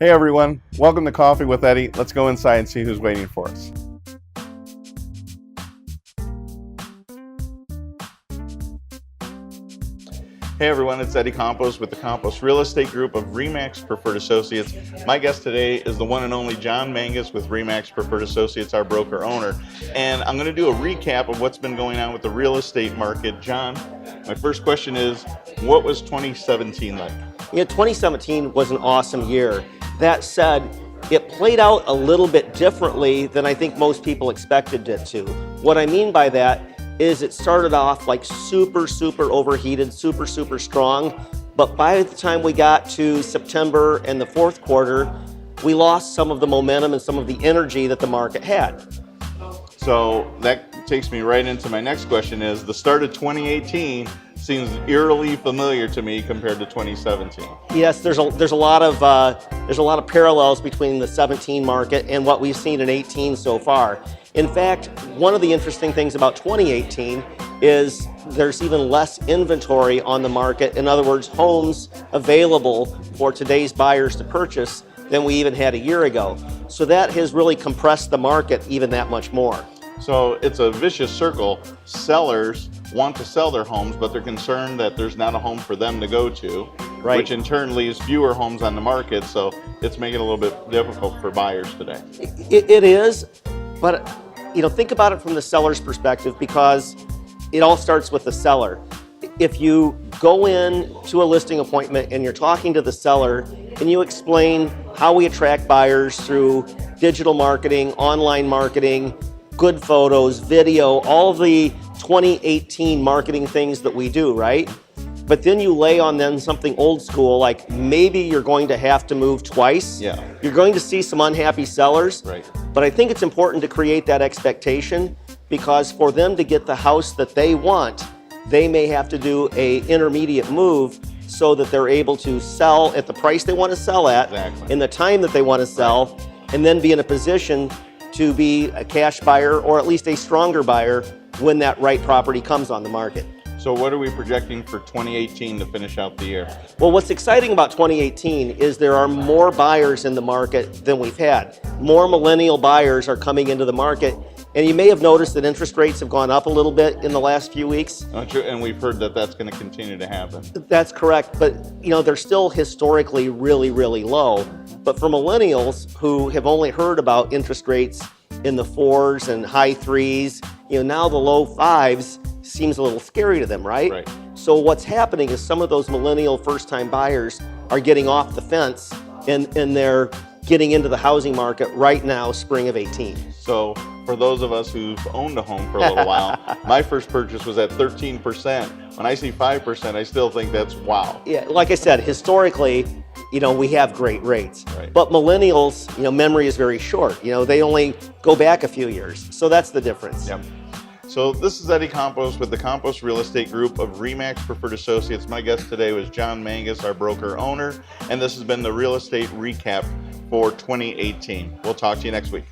Hey everyone, welcome to Coffee with Eddie. Let's go inside and see who's waiting for us. Hey everyone, it's Eddie Campos with the Campos Real Estate Group of RE/MAX Preferred Associates. My guest today is the one and only John Mangas with RE/MAX Preferred Associates, our broker owner. And I'm going to do a recap of what's been going on with the real estate market. John, my first question is, what was 2017 like? 2017 was an awesome year. That said, it played out a little bit differently than I think most people expected it to. What I mean by that is it started off like super overheated, super strong. But by the time we got to September and the fourth quarter, we lost some of the momentum and some of the energy that the market had. So that takes me right into my next question is, the start of 2018 seems eerily familiar to me compared to 2017. Yes, there's a lot of parallels between the 17 market and what we've seen in 18 so far. In fact, one of the interesting things about 2018 is there's even less inventory on the market. In other words, homes available for today's buyers to purchase than we even had a year ago. So that has really compressed the market even that much more. So it's a vicious circle. Sellers want to sell their homes, but they're concerned that there's not a home for them to go to, right, which in turn leaves fewer homes on the market. So it's making it a little bit difficult for buyers today. It is, but think about it from the seller's perspective, because it all starts with the seller. If you go in to a listing appointment and you're talking to the seller and you explain how we attract buyers through digital marketing, online marketing, good photos, video, all the 2018 marketing things that we do, right? But then you lay on them something old school, like maybe you're going to have to move twice. Yeah. You're going to see some unhappy sellers. Right. But I think it's important to create that expectation, because for them to get the house that they want, they may have to do an intermediate move so that they're able to sell at the price they want to sell at, exactly, in the time that they want to sell, right, and then be in a position to be a cash buyer, or at least a stronger buyer, when that right property comes on the market. So what are we projecting for 2018 to finish out the year? Well, what's exciting about 2018 is there are more buyers in the market than we've had. More millennial buyers are coming into the market. And you may have noticed that interest rates have gone up a little bit in the last few weeks. And we've heard that that's going to continue to happen. That's correct, but they're still historically really low. But for millennials who have only heard about interest rates in the 4s and high 3s, now the low 5s seems a little scary to them, right? Right. So what's happening is some of those millennial first-time buyers are getting off the fence and they're getting into the housing market right now, spring of 18. So for those of us who've owned a home for a little while, my first purchase was at 13%. When I see 5%, I still think that's wow. Yeah, like I said, historically, we have great rates. Right. But millennials, memory is very short. They only go back a few years. So that's the difference. Yep. So this is Eddie Campos with the Campos Real Estate Group of RE/MAX Preferred Associates. My guest today was John Mangas, our broker owner, and this has been the Real Estate Recap for 2018. We'll talk to you next week.